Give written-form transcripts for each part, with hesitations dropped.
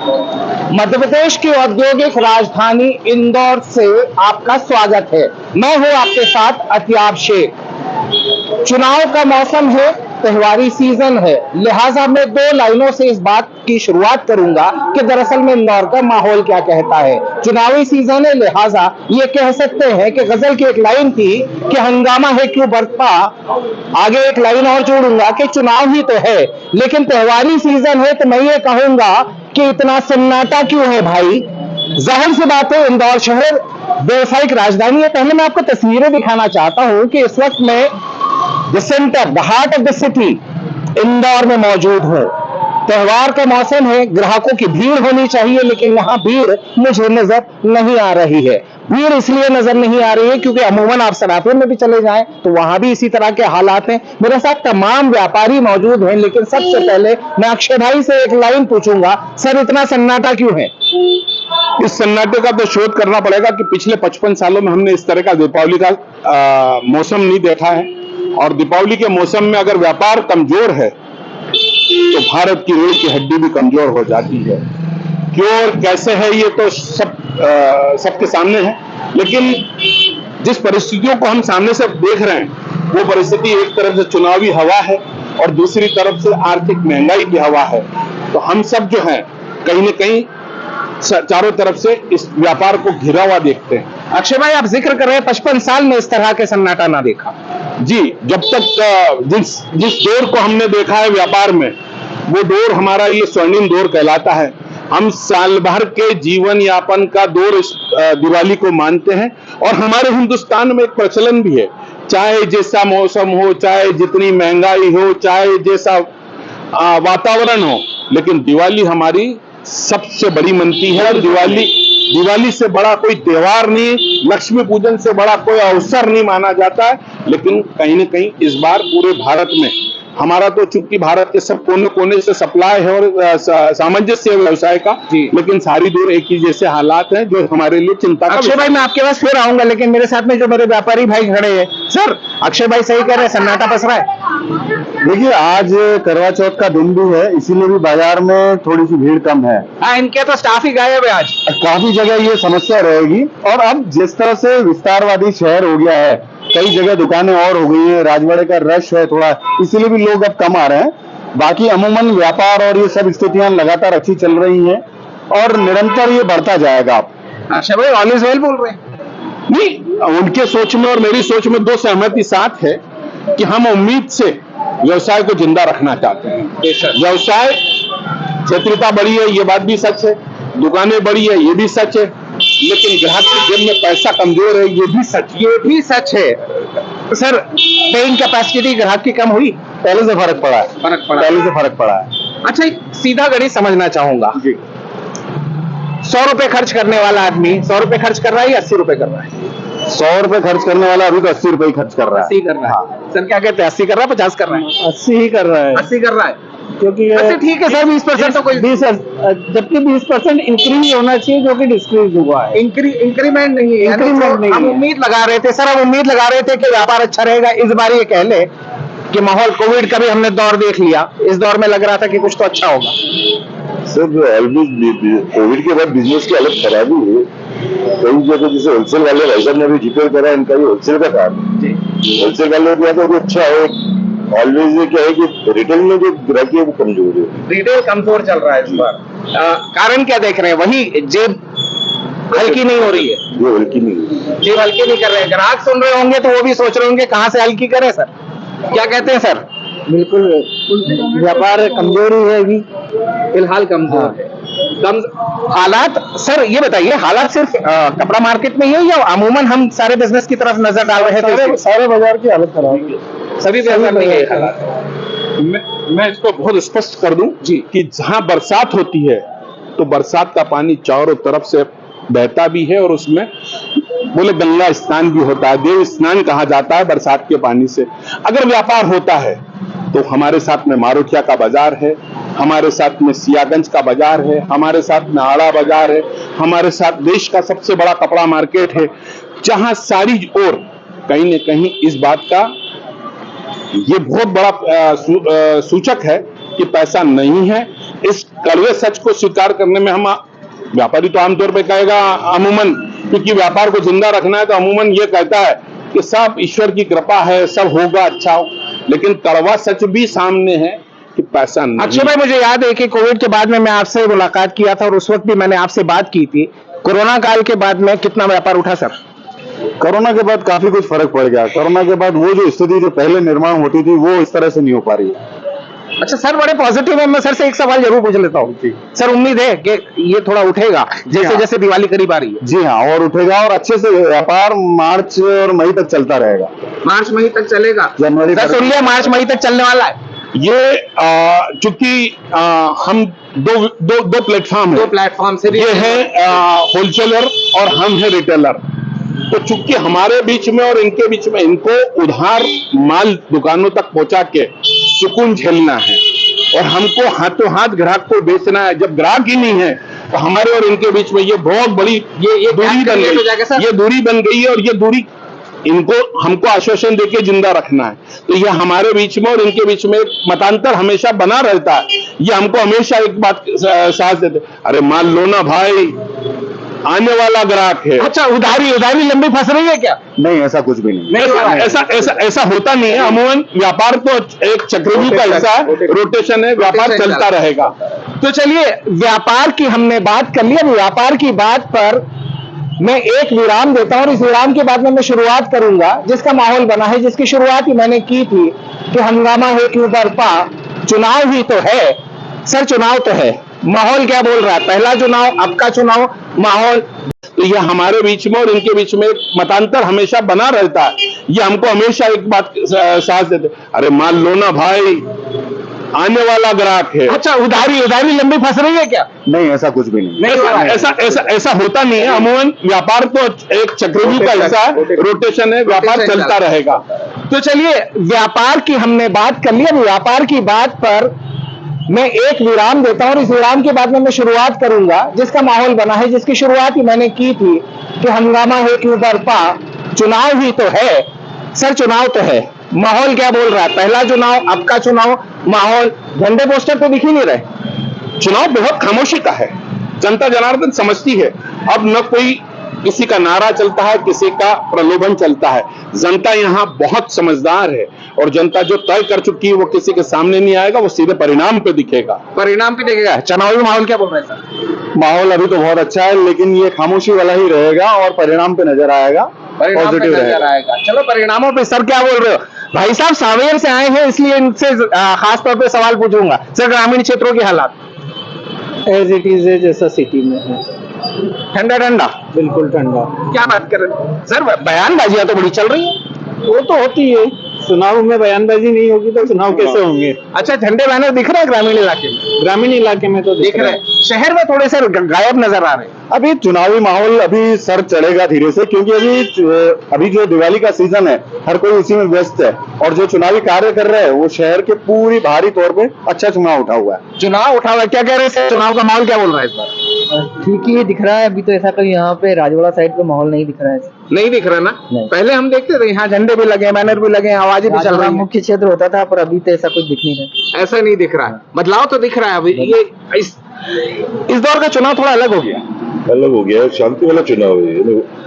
मध्य प्रदेश की औद्योगिक राजधानी इंदौर से आपका स्वागत है। मैं हूं आपके साथ अतियाब शेख। चुनाव का मौसम है, त्योहारी सीजन है, लिहाजा मैं दो लाइनों से इस बात की शुरुआत करूंगा कि दरअसल में इंदौर का माहौल क्या कहता है। चुनावी सीजन है, लिहाजा ये कह सकते हैं कि गजल की एक लाइन थी कि हंगामा है क्यों बरपा, आगे एक लाइन और जोड़ूंगा कि चुनाव ही तो है, लेकिन त्योहारी सीजन है तो मैं ये कहूंगा कि इतना सन्नाटा क्यों है भाई। जाहिर सी बात है, इंदौर शहर व्यवसायिक राजधानी है। पहले मैं आपको तस्वीरें दिखाना चाहता हूं कि इस वक्त मैं the centre, the heart of the city Indore में मौजूद हूं। त्योहार का मौसम है, ग्राहकों की भीड़ होनी चाहिए, लेकिन यहां भीड़ मुझे नजर नहीं आ रही है। भीड़ इसलिए नजर नहीं आ रही है क्योंकि अमूमन आप सराफे में भी चले जाएं तो वहां भी इसी तरह के हालात हैं। मेरे साथ तमाम व्यापारी मौजूद हैं, लेकिन सबसे पहले मैं अक्षय भाई से एक लाइन पूछूंगा, सर इतना सन्नाटा क्यों है? इस सन्नाटे का तो शोध करना पड़ेगा कि पिछले 55 सालों में हमने इस तरह का दीपावली का मौसम नहीं देखा है। और दीपावली के मौसम में अगर व्यापार कमजोर है तो भारत की रीढ़ की हड्डी भी कमजोर हो जाती है। क्यों और कैसे है ये तो सबके सामने है, लेकिन जिस परिस्थितियों को हम सामने से देख रहे हैं वो परिस्थिति एक तरफ से चुनावी हवा है और दूसरी तरफ से आर्थिक महंगाई की हवा है। तो हम सब जो है कहीं न कहीं चारों तरफ से इस व्यापार को घिरा हुआ देखते हैं। अक्षय भाई, आप जिक्र कर रहे हैं 55 साल में इस तरह के सन्नाटा ना देखा। जी, जब तक जिस दौर को हमने देखा है व्यापार में, वो दौर हमारा ये स्वर्णिम दौर कहलाता है। हम साल भर के जीवन यापन का दौर इस दिवाली को मानते हैं। और हमारे हिंदुस्तान में एक प्रचलन भी है, चाहे जैसा मौसम हो, चाहे जितनी महंगाई हो, चाहे जैसा वातावरण हो, लेकिन दिवाली हमारी सबसे बड़ी मनती है। और दिवाली से बड़ा कोई त्योहार नहीं, लक्ष्मी पूजन से बड़ा कोई अवसर नहीं माना जाता है। लेकिन कहीं न कहीं इस बार पूरे भारत में हमारा तो चूंकि भारत के सब कोने कोने से सप्लाई है और सामंजस्य व्यवसाय का, लेकिन सारी दूर एक ही जैसे हालात हैं जो हमारे लिए चिंता का। अक्षय भाई, मैं आपके पास फिर आऊंगा, लेकिन मेरे साथ में जो मेरे व्यापारी भाई खड़े हैं। सर, अक्षय भाई सही कह रहे हैं, सन्नाटा पस रहा है। देखिए, आज करवा चौथ का दिन भी है, इसीलिए भी बाजार में थोड़ी सी भीड़ कम है। हाँ, इनके तो स्टाफ ही गायब है आज। काफी जगह ये समस्या रहेगी। और अब जिस तरह से विस्तारवादी शहर हो गया है, कई जगह दुकानें और हो गई हैं, राजवाड़े का रश है थोड़ा, इसीलिए भी लोग अब कम आ रहे हैं। बाकी अमूमन व्यापार और ये सब स्थितियां लगातार अच्छी चल रही हैं और निरंतर ये बढ़ता जाएगा। आप अक्षय भाई ऑल इज वेल बोल रहे हैं? नहीं, उनके सोच में और मेरी सोच में दो सहमति साथ है कि हम उम्मीद से व्यवसाय को जिंदा रखना चाहते हैं। व्यवसाय क्षेत्रता बढ़ी है, ये बात भी सच है, दुकानें बढ़ी है, ये भी सच है, लेकिन ग्राहक की जेब में पैसा कमजोर है, ये भी सच है। सर, पेइंग कैपेसिटी ग्राहक की कम हुई? पहले से फर्क पड़ा है। अच्छा, एक सीधा गणित समझना चाहूंगा जी। 100 रुपए खर्च करने वाला आदमी 100 रुपए खर्च कर रहा है या 80 रुपए कर रहा है? 100 रुपए खर्च करने वाला अभी तो 80 रुपए ही खर्च कर रहा है। 80 कर रहा है। सर क्या कहते हैं, 80 कर रहा है 50 कर रहा है? 80 ही कर रहा है। 80 कर रहा है, क्योंकि अच्छा ठीक है सर, 20% तो कोई 20, जबकि 20% इंक्रीज होना चाहिए जो कि डिस्क्रीज हुआ है। इंक्रीमेंट नहीं है। इंक्रीमेंट नहीं हम है। उम्मीद लगा रहे थे सर, हम उम्मीद लगा रहे थे कि व्यापार अच्छा रहेगा। इस बार ये कह ले कि माहौल कोविड का भी हमने दौर देख लिया, इस दौर में लग रहा था कि कुछ तो अच्छा होगा। सर, कोविड के बाद बिजनेस की हालत खराब ही है। कई जगह जैसे होलसेल वाले भाई साहब ने भी जिक्र करा, इनका ये होलसेल का काम है। होलसेल वाले भी तो अच्छा है। ऑलवेज ये क्या है कि रिटेल में जो ग्राहकी है वो कमजोर है। रिटेल कमजोर चल रहा है इस बार। कारण क्या देख रहे हैं? वही जेब हल्की नहीं हो रही है। ये हल्की नहीं है, जेब हल्की नहीं कर रहे हैं। ग्राहक सुन रहे होंगे तो वो भी सोच रहे होंगे कहाँ से हल्की करें। सर क्या कहते हैं? सर बिल्कुल, व्यापार कमजोर ही है अभी, फिलहाल कमजोर है। हालात, सर ये बताइए, हालात सिर्फ कपड़ा मार्केट में ही है या अमूमन हम सारे बिजनेस की तरफ नजर डाल रहे थे? सारे बाजार की हालत खराब है, सभी बाजार में ये हालात है। मैं इसको बहुत स्पष्ट कर दूं जी कि जहां बरसात होती है तो बरसात का पानी चारों तरफ से बहता भी है और उसमें बोले गंगा स्नान भी होता है, देव स्नान कहा जाता है बरसात के पानी से। अगर व्यापार होता है तो हमारे साथ में मारोटिया का बाजार है, हमारे साथ में सियागंज का बाजार है, हमारे साथ में आड़ा बाजार है, हमारे साथ देश का सबसे बड़ा कपड़ा मार्केट है, जहां सारी ओर कहीं न कहीं इस बात का ये बहुत बड़ा सूचक है कि पैसा नहीं है। इस कड़वे सच को स्वीकार करने में हम, व्यापारी तो आमतौर पे कहेगा अमूमन, क्योंकि व्यापार को जिंदा रखना है तो अमूमन ये कहता है कि सब ईश्वर की कृपा है, सब होगा अच्छा हो, लेकिन कड़वा सच भी सामने है कि पैसा नहीं। अक्षय भाई, मुझे याद है कि कोविड के बाद में मैं आपसे मुलाकात किया था और उस वक्त भी मैंने आपसे बात की थी। कोरोना काल के बाद में कितना व्यापार उठा सर? कोरोना के बाद काफी कुछ फर्क पड़ गया। कोरोना के बाद वो जो स्थिति जो पहले निर्माण होती थी वो इस तरह से नहीं हो पा रही है। अच्छा सर, बड़े पॉजिटिव है। मैं सर से एक सवाल जरूर पूछ लेता हूँ। सर, उम्मीद है कि ये थोड़ा उठेगा जैसे जैसे दिवाली करीब आ रही है? जी हाँ, और उठेगा और अच्छे से व्यापार मार्च और मई तक चलता रहेगा। मार्च मई तक चलेगा? जनवरी सर सुन लिया, मार्च मई तक चलने वाला है ये। चूंकि हम दो प्लेटफॉर्म है, दो प्लेटफॉर्म से ये है होलसेलर और हम है रिटेलर। तो चूंकि हमारे बीच में और इनके बीच में, इनको उधार माल दुकानों तक पहुंचा के सुकून झेलना है और हमको हाथों हाथ ग्राहक को बेचना है। जब ग्राहक ही नहीं है तो हमारे और इनके बीच में ये बहुत बड़ी ये दूरी बन गई, ये दूरी बन गई है। और ये दूरी इनको हमको आश्वासन देके जिंदा रखना है। तो ये हमारे बीच में और इनके बीच में एक मतांतर हमेशा बना रहता है। ये हमको हमेशा एक बात साहस देते, अरे मान लो ना भाई, आने वाला ग्राहक है। अच्छा, उधारी लंबी फंस रही है क्या? नहीं, ऐसा कुछ भी नहीं। ऐसा होता नहीं है। अमूमन व्यापार तो एक चक्रव्यूह का हिस्सा है, रोटेशन है, व्यापार चलता रहेगा। तो चलिए, व्यापार की हमने बात कर ली। अब व्यापार की बात पर मैं एक विराम देता हूं और इस विराम के बाद में मैं शुरुआत करूंगा जिसका माहौल बना है, जिसकी शुरुआत ही मैंने की थी कि हंगामा है क्यों बरपा, चुनाव ही तो है। सर, चुनाव तो है, माहौल क्या बोल रहा है? पहला चुनाव, अब का चुनाव, माहौल। तो ये हमारे बीच में और इनके बीच में एक मतांतर हमेशा बना रहता है। ये हमको हमेशा एक बात साहस देते, अरे मान लो ना भाई, आने वाला ग्राहक है। अच्छा, उधारी लंबी फंस रही है क्या? नहीं, ऐसा कुछ भी नहीं। ऐसा होता नहीं है। अमूमन व्यापार तो एक चक्रव्यूह का हिस्सा है, रोटेशन है, व्यापार चलता रहेगा। तो चलिए, व्यापार की हमने बात कर ली। अब व्यापार की बात पर मैं एक विराम देता हूं और इस विराम के बाद में मैं शुरुआत करूंगा जिसका माहौल बना है, जिसकी शुरुआत ही मैंने की थी कि हंगामा है क्यों बरपा, चुनाव ही तो है। सर, चुनाव तो है, माहौल क्या बोल रहा है? पहला चुनाव, अब का चुनाव, माहौल। झंडे पोस्टर तो दिख ही नहीं रहे। चुनाव बहुत खामोशी का है, जनता जनार्दन समझती है। अब न कोई किसी का नारा चलता है, किसी का प्रलोभन चलता है। जनता यहाँ बहुत समझदार है और जनता जो तय कर चुकी है वो किसी के सामने नहीं आएगा, वो सीधे परिणाम पे दिखेगा। परिणाम पे दिखेगा। चुनावी माहौल क्या बोल रहे हैं सर? माहौल अभी तो बहुत अच्छा है, लेकिन ये खामोशी वाला ही रहेगा और परिणाम पे नजर आएगा, पॉजिटिव रहेगा। चलो, परिणामों पे सर क्या बोल रहे हो? भाई साहब सांवेर से आए हैं, इसलिए इनसे खास तौर पे सवाल पूछूंगा। सर, ग्रामीण क्षेत्रों के हालात एज इट इज है, जैसा सिटी में है। ठंडा ठंडा, बिल्कुल ठंडा। क्या बात कर रहे हैं सर? बयानबाजियां तो बड़ी चल रही है। वो तो होती है, चुनाव में बयानबाजी नहीं होगी तो चुनाव कैसे होंगे? अच्छा, झंडे बैनर दिख रहे हैं ग्रामीण इलाके में? ग्रामीण इलाके में तो दिख रहे हैं, शहर में थोड़े से गायब नजर आ रहे हैं। अभी चुनावी माहौल अभी सर चढ़ेगा धीरे से, क्योंकि अभी जो दिवाली का सीजन है, हर कोई उसी में व्यस्त है और जो चुनावी कार्य कर रहे हैं वो शहर के पूरी भारी तौर पे अच्छा चुनाव उठा हुआ है। चुनाव उठा हुआ है, क्या कह रहे हैं? चुनाव का माहौल क्या बोल रहा है इस बार? ठीक ही दिख रहा है अभी तो। ऐसा कोई यहाँ पे राजवाड़ा साइड पे माहौल नहीं दिख रहा है। नहीं दिख रहा ना? नहीं। पहले हम देखते थे यहाँ झंडे भी लगे, बैनर भी लगे, आवाजें भी चल रही हैं। मुख्य क्षेत्र होता था, पर अभी तो ऐसा कुछ दिख नहीं रहा। ऐसा नहीं दिख रहा है, बदलाव तो दिख रहा है। अभी ये इस दौर का चुनाव थोड़ा अलग हो गया, अलग हो गया है, शांति वाला चुनाव है,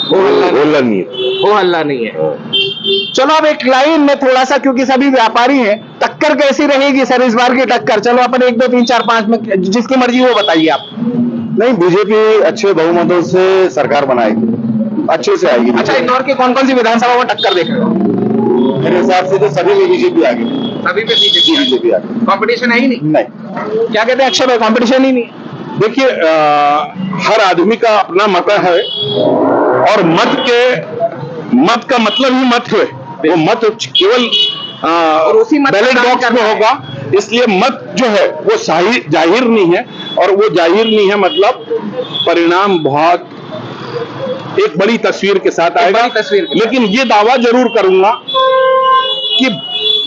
हल्ला नहीं है। वो हल्ला नहीं है। चलो, अब एक लाइन में थोड़ा सा, क्योंकि सभी व्यापारी हैं, टक्कर कैसी रहेगी सर इस बार की टक्कर? चलो अपन 1 2 3 4 5 में जिसकी मर्जी वो बताइए आप। नहीं, बीजेपी अच्छे बहुमतों से सरकार बनाएगी, अच्छे से आएगी। अच्छा, इंदौर की कौन कौन सी विधानसभा में टक्कर देख रहे हो? मेरे हिसाब से तो सभी में बीजेपी आ गई। सभी पे बीजेपी आ गई, कंपटीशन है ही नहीं। नहीं। क्या कहते हैं अक्षय भाई, कंपटीशन ही नहीं? देखिए, हर आदमी का अपना मत है और मत का मतलब ही मत है। वो मत केवल और उसी मत बैलेट बॉक्स में होगा, इसलिए मत जो है वो जाहिर नहीं है। और वो जाहिर नहीं है मतलब परिणाम बहुत एक बड़ी तस्वीर के साथ आएगा। लेकिन ये दावा जरूर करूंगा कि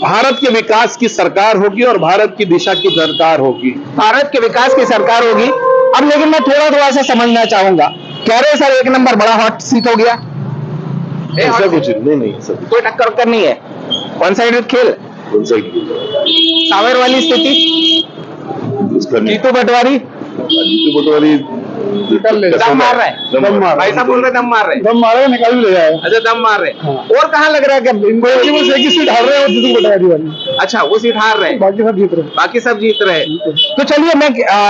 भारत के विकास की सरकार होगी और भारत की दिशा की सरकार होगी। भारत के विकास की सरकार होगी। अब लेकिन मैं थोड़ा सा समझना चाहूंगा, कह रहे सर 1 नंबर बड़ा हॉट सीट हो गया? ऐसा कुछ नहीं, सब कोई टक्कर नहीं है, वन साइडेड खेल। होलसेल की। सावेर वाली स्थिति, इसका नहीं जीतू पटवारी जीतू पटवारी दम मार रहा है, दम मार भाई साहब बोल रहे दम मार रहे हैं। दम मारेगा, निकाल भी ले जाएगा। अच्छा दम मार रहे हैं। और कहाँ लग रहा है कि इनको बस एक ही सीट हार रहे हैं, और जीतू पटवारी वाली, अच्छा वो सीट हार रहे हैं, बाकी सब जीत रहे हैं। बाकी सब जीत रहे हैं। तो चलिए मैं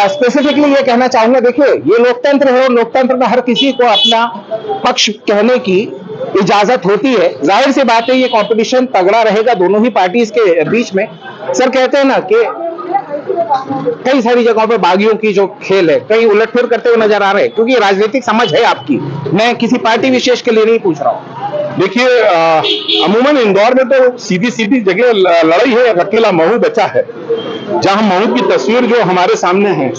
स्पेसिफिकली ये कहना चाहूंगा, देखिए ये लोकतंत्र है और लोकतंत्र में हर किसी को अपना पक्ष कहने की इजाजत होती है। जाहिर सी बात है ये कंपटीशन तगड़ा रहेगा दोनों ही पार्टीज के बीच में। सर कहते हैं ना कि कई सारी जगहों पे बागियों की जो खेल है, कहीं उलटफेर करते हुए नजर आ रहे हैं, क्योंकि राजनीतिक समझ है आपकी, मैं किसी पार्टी विशेष के लिए नहीं पूछ रहा हूं। देखिए अमूमन इंदौर में तो सीधी सीधी जगह लड़ाई है। एक अकेला महू बचा है, जहां महू की तस्वीर जो हमारे सामने है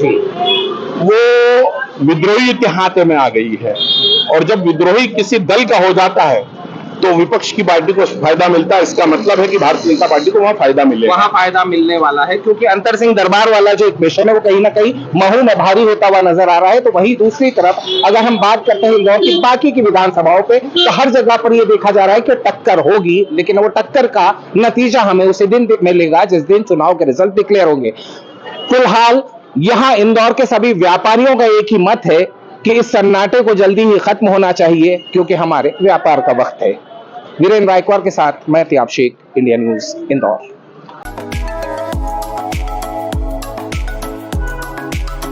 वो विद्रोही के हाथ में आ गई है। और जब विद्रोही किसी दल का हो जाता है तो विपक्ष की पार्टी को फायदा मिलता है। इसका मतलब है कि भारतीय जनता पार्टी को वहां फायदा मिलेगा, वहां फायदा मिलने वाला है, क्योंकि अंतर सिंह दरबार वाला जो इक्वेशन है वो कहीं ना कहीं महू में भारी होता हुआ नजर आ रहा है। तो वहीं दूसरी तरफ अगर हम बात करते हैं इंदौर की बाकी की विधानसभाओं पे, तो हर जगह पर ये देखा जा रहा है कि टक्कर होगी, लेकिन वो टक्कर का नतीजा हमें उसी दिन मिलेगा जिस दिन चुनाव के रिजल्ट डिक्लेयर होंगे। फिलहाल यहां इंदौर के सभी व्यापारियों का एक ही मत है कि इस सन्नाटे को जल्दी ही खत्म होना चाहिए, क्योंकि हमारे व्यापार का वक्त है। वीरेंद्र रायकवार के साथ मैं अतियाब शेख, इंडिया न्यूज इंदौर।